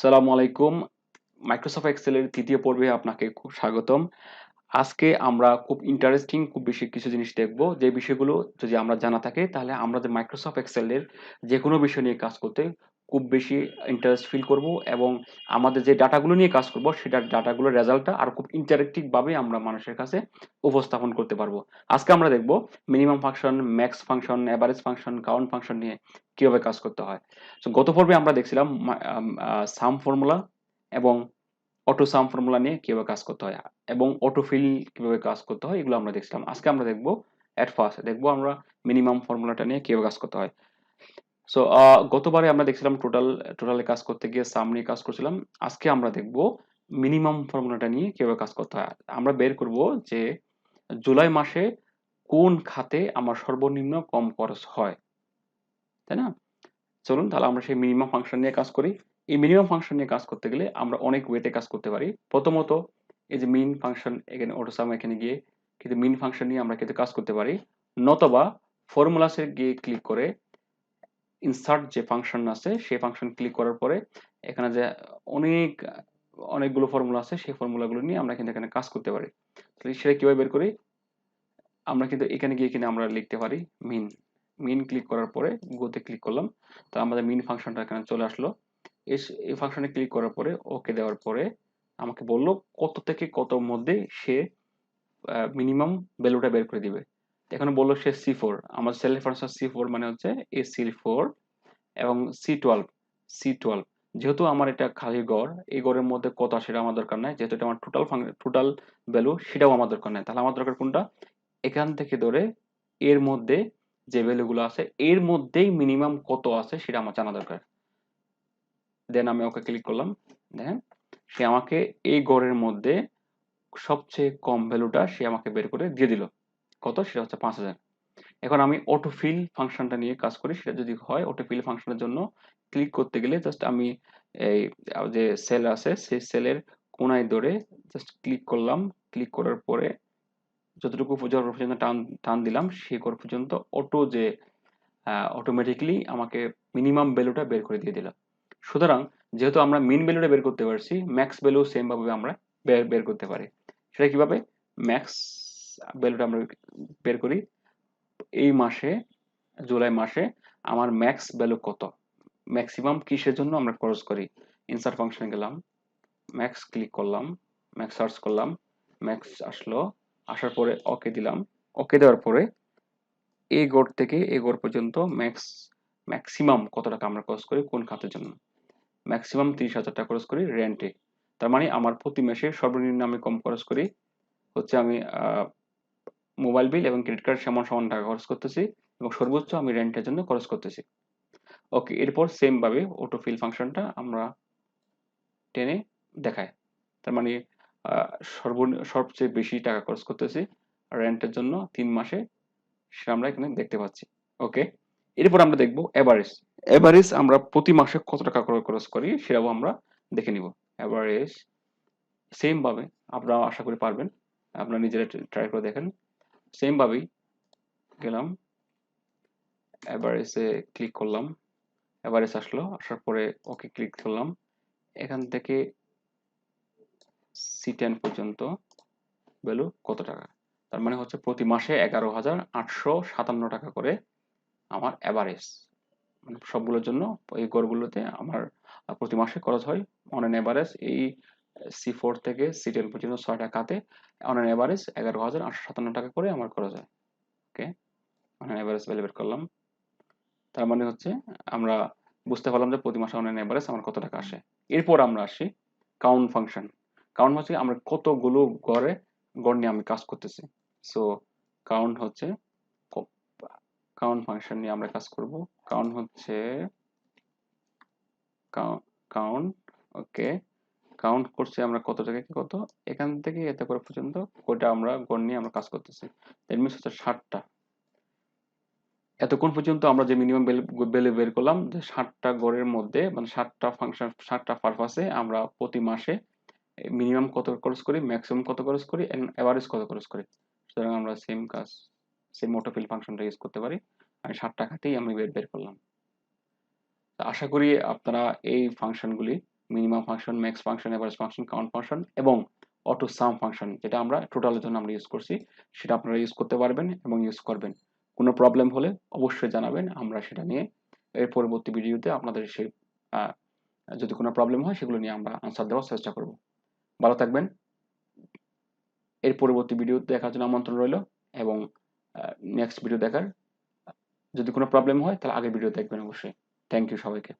আসসালামু আলাইকুম। মাইক্রোসফট এক্সেলের তৃতীয় পর্বে আপনাকে খুব স্বাগতম। আজকে আমরা খুব ইন্টারেস্টিং খুব বেশি কিছু জিনিস দেখব, যে বিষয়গুলো যদি আমরা জানা থাকে তাহলে আমরা যে মাইক্রোসফট এক্সেলের যে কোনো বিষয় নিয়ে কাজ করতে খুব বেশি ইন্টারেস্ট ফিল করব, এবং আমাদের যে ডাটাগুলো নিয়ে কাজ করব সেটার ডাটাগুলোর রেজাল্টটা আর খুব ইন্টারেক্টিভ ভাবে আমরা মানুষের কাছে উপস্থাপন করতে পারবো। আজকে আমরা দেখব minimum function, max function, average function, count function নিয়ে কিভাবে কাজ করতে হয়। তো গত পর্বে আমরা দেখছিলাম সাম ফর্মুলা এবং অটো সাম ফর্মুলা নিয়ে কিভাবে কাজ করতে হয়, এবং অটোফিল কিভাবে কাজ করতে হয়, এগুলো আমরা দেখছিলাম। আজকে আমরা দেখবো, এট ফার্স্ট দেখবো আমরা মিনিমাম ফর্মুলাটা নিয়ে কিভাবে কাজ করতে হয়। সো গতবারে আমরা দেখছিলাম টোটালে কাজ করতে গিয়ে সাম নিয়ে কাজ করছিলাম। আজকে আমরা দেখবো মিনিমাম ফর্মুলাটা নিয়ে কিভাবে কাজ করতে হয়। আমরা বের করব যে জুলাই মাসে কোন খাতে আমার সর্বনিম্ন কম খরচ হয়, তাই না? চলুন তাহলে আমরা সেই মিনিমাম ফাংশন নিয়ে কাজ করি। এই মিনিমাম ফাংশন নিয়ে কাজ করতে গেলে আমরা অনেক ওয়েতে কাজ করতে পারি। প্রথমত, এই যে মিন ফাংশন, এখানে অটোসাম এখানে গিয়ে কিন্তু মিন ফাংশন নিয়ে আমরা কিন্তু কাজ করতে পারি, নতবা ফর্মুলাসে গিয়ে ক্লিক করে ইনসার্ট যে ফাংশন আছে সেই ফাংশন ক্লিক করার পরে এখানে যে অনেক অনেকগুলো ফর্মুলা আছে সেই ফর্মুলাগুলো নিয়ে আমরা কিন্তু এখানে কাজ করতে পারি। তাহলে সেটা কিভাবে বের করি? আমরা কিন্তু এখানে গিয়ে কিন্তু আমরা লিখতে পারি মিন। মিন ক্লিক করার পরে গোতে ক্লিক করলাম, তো আমাদের মিন ফাংশনটা এখানে চলে আসলো। এই ফাংশনে ক্লিক করার পরে ওকে দেওয়ার পরে আমাকে বললো কত থেকে কতর মধ্যে সে মিনিমাম ভ্যালুটা বের করে দিবে। এখানে বললো সে C4, আমার সেল রেফারেন্স C4 মানে হচ্ছে AC4 এবং C12। যেহেতু আমার এটা খালি ঘর, এই ঘরের মধ্যে কত আসে সেটা আমার দরকার নাই, যেহেতু এটা আমার টোটাল ভ্যালু সেটাও আমার দরকার নাই। তাহলে আমার দরকার কোনটা? এখান থেকে ধরে এর মধ্যে যে ভ্যালুগুলো আছে এর মধ্যেই মিনিমাম কত আছে সেটা আমার জানা দরকার। দেন আমি ওকে ক্লিক করলাম। দেখেন সে আমাকে এই গড়ের মধ্যে সবচেয়ে কম ভ্যালুটা সে আমাকে বের করে দিয়ে দিল। কত? সেটা হচ্ছে 5000। এখন আমি অটোফিল ফাংশনটা নিয়ে কাজ করি। সেটা যদি হয়, অটোফিল ফাংশনের জন্য ক্লিক করতে গেলে জাস্ট আমি এই যে সেল আছে সেই সেলের কোনায় ধরে জাস্ট ক্লিক করলাম। ক্লিক করার পরে যতটুকু পর্যন্ত টান টান দিলাম সেই ঘর পর্যন্ত অটো যে অটোমেটিক্যালি আমাকে মিনিমাম ভ্যালুটা বের করে দিয়ে দিল। সুতরাং যেহেতু আমরা মিন ভ্যালুটা বের করতে পারছি, ম্যাক্স ভ্যালু সেম ভাবে আমরা বের করতে পারি। সেটা কিভাবে? ম্যাক্স ভ্যালুটা আমরা বের করি। এই মাসে, জুলাই মাসে আমার ম্যাক্স ভ্যালু কত, ম্যাক্সিমাম কিসের জন্য আমরা খরচ করি। ইনসার্ট ফাংশনে গেলাম, ম্যাক্স ক্লিক করলাম, ম্যাক্স সার্চ করলাম, ম্যাক্স আসলো। আসার পরে ওকে দিলাম। ওকে দেওয়ার পরে এই গড় থেকে এই গড় পর্যন্ত ম্যাক্সিমাম কত টাকা আমরা খরচ করি কোন খাতের জন্য। ম্যাক্সিমাম 30,000 টাকা খরচ করি রেন্টে। তার মানে আমার প্রতি মাসে সর্বনিম্ন আমি কম খরচ করি হচ্ছে আমি মোবাইল বিল এবং ক্রেডিট কার্ড সমান সমান টাকা খরচ করতেছি, এবং সর্বোচ্চ আমি রেন্টের জন্য খরচ করতেছি। ওকে, এরপর সেম ভাবে অটোফিল ফাংশনটা আমরা টেনে দেখায়। তার মানে সবচেয়ে বেশি টাকা খরচ করতেছি রেন্টের জন্য 3 মাসে, সেটা আমরা এখানে দেখতে পাচ্ছি। ওকে, এরপর আমরা দেখব এভারেজ। এভারেজ আমরা প্রতি মাসে কত টাকা করে খরচ করি সেটাও আমরা দেখে নিব। এভারেজ সেম ভাবে আপনারা আশা করি পারবেন, আপনারা নিজেরা ট্রাই করে দেখেন। সেম ভাবেই গেলাম, এভারেজে ক্লিক করলাম, এভারেজ আসলো। আসার পরে ওকে ক্লিক করলাম। এখান থেকে C10 পর্যন্ত ভ্যালু কত টাকা। তার মানে হচ্ছে প্রতি মাসে 11,857 টাকা করে আমার এভারেজ, মানে সবগুলোর জন্য এই গড়গুলোতে আমার প্রতি মাসে খরচ হয় অন অ্যান এভারেজ। এই C4 থেকে C10 পর্যন্ত 6টা খাতে অন অ্যান এভারেজ 11,857 টাকা করে আমার খরচ হয়। ওকে, অন অ্যান এভারেজ ভ্যালু বের করলাম। তার মানে হচ্ছে আমরা বুঝতে পারলাম যে প্রতি মাসে অন অ্যান এভারেজ আমার কত টাকা আসে। এরপর আমরা আসি কাউন্ট ফাংশন। কাউন্ট হচ্ছে আমরা কতগুলো গড় নিয়ে আমি কাজ করতেছি। সো কাউন্ট হচ্ছে, কাউন্ট ফাংশন নিয়ে আমরা কাজ করব। কাউন্ট হচ্ছে কাউন্ট। ওকে, কাউন্ট করছি আমরা কত থেকে কত, এখান থেকে এত করে পর্যন্ত কয়টা আমরা গড় নিয়ে আমরা কাজ করতেছি। দ্যাট মিনস হচ্ছে 60টা। এতক্ষণ পর্যন্ত আমরা যে মিনিমাম ভ্যালু বের করলাম যে 60টা গড়ের মধ্যে, মানে 60টা ফাংশন 60টা পারপাসে আমরা প্রতি মাসে মিনিমাম কত খরচ করি, ম্যাক্সিমাম কত খরচ করি, এভারেজ কত খরচ করি। সুতরাং আমরা সেম কাজ, সেম অটোফিল ফাংশনটা ইউজ করতে পারি। আমি 60 টাকাতেই আমি বের করলাম। আশা করি আপনারা এই ফাংশনগুলি minimum function, max function, average function, count function এবং AutoSum ফাংশন, যেটা আমরা টোটালের জন্য আমরা ইউজ করছি, সেটা আপনারা ইউজ করতে পারবেন এবং ইউজ করবেন। কোনো প্রবলেম হলে অবশ্যই জানাবেন, আমরা সেটা নিয়ে এর পরবর্তী ভিডিওতে আপনাদের সেই যদি কোনো প্রবলেম হয় সেগুলো নিয়ে আমরা আনসার দেওয়ার চেষ্টা করব। ভালো থাকবেন। এর পরবর্তী ভিডিও দেখার জন্য আমন্ত্রণ রইল এবং নেক্সট ভিডিও দেখার। যদি কোনো প্রবলেম হয় তাহলে আগের ভিডিও দেখবেন অবশ্যই। থ্যাংক ইউ সবাইকে।